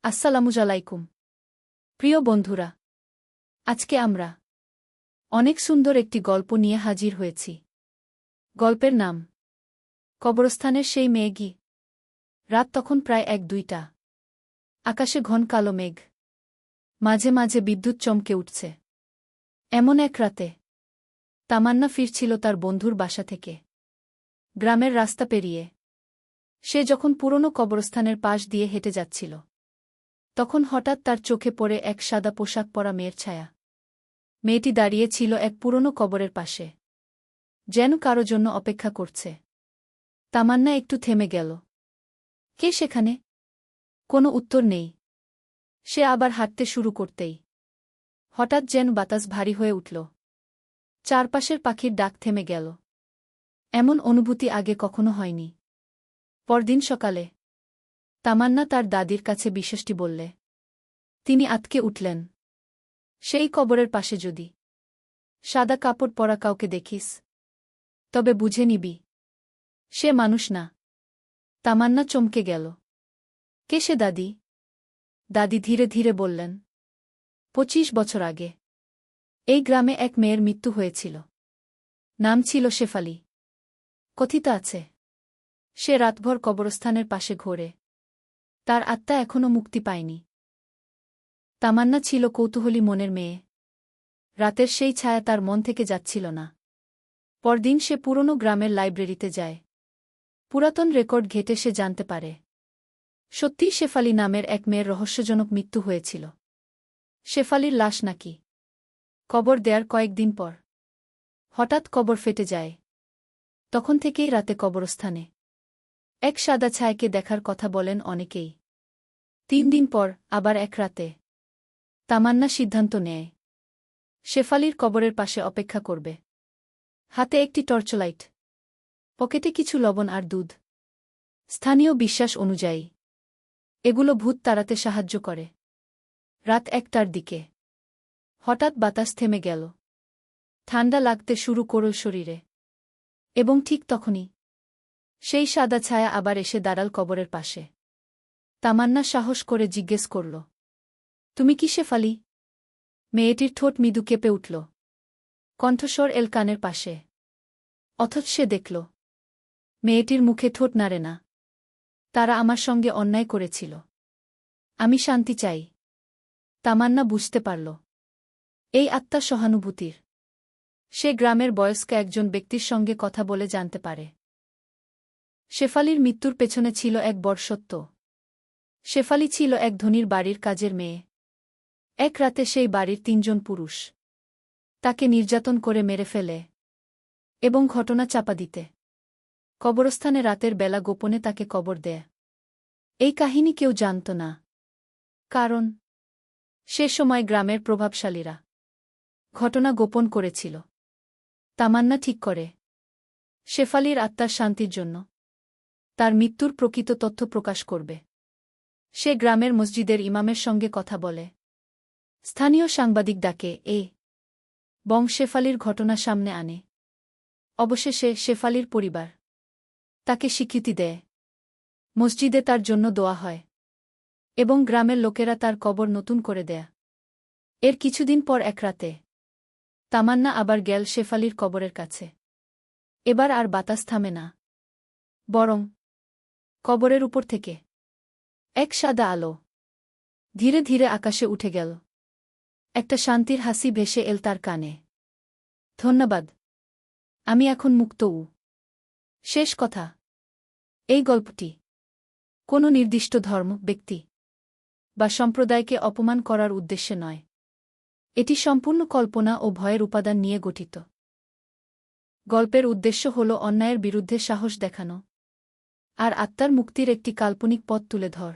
আসসালামু আলাইকুম প্রিয় বন্ধুরা, আজকে আমরা অনেক সুন্দর একটি গল্প নিয়ে হাজির হয়েছি। গল্পের নাম কবরস্থানের সেই মেঘই। রাত তখন প্রায় 1-2টা। আকাশে ঘন কালো মেঘ, মাঝে মাঝে বিদ্যুৎ চমকে উঠছে। এমন এক রাতে তামান্না ফিরছিল তার বন্ধুর বাসা থেকে, গ্রামের রাস্তা পেরিয়ে। সে যখন পুরনো কবরস্থানের পাশ দিয়ে হেঁটে যাচ্ছিল, তখন হঠাৎ তার চোখে পড়ে এক সাদা পোশাক পরা মেয়ের ছায়া। মেয়েটি দাঁড়িয়ে ছিল এক পুরনো কবরের পাশে, যেন কারো জন্য অপেক্ষা করছে। তামান্না একটু থেমে গেল। কে সেখানে? কোনো উত্তর নেই। সে আবার হাঁটতে শুরু করতেই হঠাৎ যেন বাতাস ভারী হয়ে উঠল। চারপাশের পাখির ডাক থেমে গেল। এমন অনুভূতি আগে কখনো হয়নি। পরদিন সকালে তামান্না তার দাদির কাছে বিষয়টি বললে। তিনি আঁতকে উঠলেন। সেই কবরের পাশে যদি সাদা কাপড় পরা কাউকে দেখিস, তবে বুঝে নিবি সে মানুষ না। তামান্না চমকে গেল। কে সে দাদি? দাদি ধীরে ধীরে বললেন, 25 বছর আগে এই গ্রামে এক মেয়ের মৃত্যু হয়েছিল। নাম ছিল শেফালি। কথিত আছে সে রাতভর কবরস্থানের পাশে ঘোরে। তার আত্মা এখনও মুক্তি পায়নি। তামান্না ছিল কৌতূহলী মনের মেয়ে। রাতের সেই ছায়া তার মন থেকে যাচ্ছিল না। পরদিন সে পুরনো গ্রামের লাইব্রেরিতে যায়। পুরাতন রেকর্ড ঘেঁটে সে জানতে পারে, সত্যিই শেফালি নামের এক মেয়ের রহস্যজনক মৃত্যু হয়েছিল। শেফালির লাশ নাকি কবর দেয়ার কয়েকদিন পর হঠাৎ কবর ফেটে যায়। তখন থেকেই রাতে কবরস্থানে এক সাদা ছায়াকে দেখার কথা বলেন অনেকেই। 3 দিন পর আবার এক রাতে তামান্না সিদ্ধান্ত নেয় শেফালির কবরের পাশে অপেক্ষা করবে। হাতে একটি টর্চলাইট, পকেটে কিছু লবণ আর দুধ। স্থানীয় বিশ্বাস অনুযায়ী এগুলো ভূত তাড়াতে সাহায্য করে। রাত 1টার দিকে হঠাৎ বাতাস থেমে গেল। ঠান্ডা লাগতে শুরু করল শরীরে। এবং ঠিক তখনই সেই সাদা ছায়া আবার এসে দাঁড়াল কবরের পাশে। তামান্না সাহস করে জিজ্ঞেস করল, তুমি কি শেফালি? মেয়েটির ঠোঁট মৃদু কেঁপে উঠল। কণ্ঠস্বর এল কানের পাশে। অথচ সে দেখল মেয়েটির মুখে ঠোঁট নাড়ে না। তারা আমার সঙ্গে অন্যায় করেছিল। আমি শান্তি চাই। তামান্না বুঝতে পারল এই আত্মা সহানুভূতির। সে গ্রামের বয়স্ক একজন ব্যক্তির সঙ্গে কথা বলে জানতে পারে শেফালির মৃত্যুর পেছনে ছিল এক বড় সত্য। শেফালি ছিল এক ধনীর বাড়ির কাজের মেয়ে। এক রাতে সেই বাড়ির 3 জন পুরুষ তাকে নির্যাতন করে মেরে ফেলে এবং ঘটনা চাপা দিতে কবরস্থানে রাতের বেলা গোপনে তাকে কবর দেয়। এই কাহিনী কেউ জানত না, কারণ সে সময় গ্রামের প্রভাবশালীরা ঘটনা গোপন করেছিল। তামান্না ঠিক করে শেফালির আত্মার শান্তির জন্য তার মৃত্যুর প্রকৃত তথ্য প্রকাশ করবে। সে গ্রামের মসজিদের ইমামের সঙ্গে কথা বলে, স্থানীয় সাংবাদিক ডাকে এবং শেফালির ঘটনা সামনে আনে। অবশেষে শেফালির পরিবার তাকে স্বীকৃতি দেয়। মসজিদে তার জন্য দোয়া হয় এবং গ্রামের লোকেরা তার কবর নতুন করে দেয়। এর কিছুদিন পর এক রাতে তামান্না আবার গেল শেফালির কবরের কাছে। এবার আর বাতাস থামে না, বরং কবরের উপর থেকে এক সাদা আলো ধীরে ধীরে আকাশে উঠে গেল। একটা শান্তির হাসি ভেসে এল তার কানে। ধন্যবাদ, আমি এখন মুক্ত। শেষ কথা, এই গল্পটি কোনো নির্দিষ্ট ধর্ম, ব্যক্তি বা সম্প্রদায়কে অপমান করার উদ্দেশ্যে নয়। এটি সম্পূর্ণ কল্পনা ও ভয়ের উপাদান নিয়ে গঠিত। গল্পের উদ্দেশ্য হল অন্যায়ের বিরুদ্ধে সাহস দেখানো আর আত্মার মুক্তির একটি কাল্পনিক পথ তুলে ধর।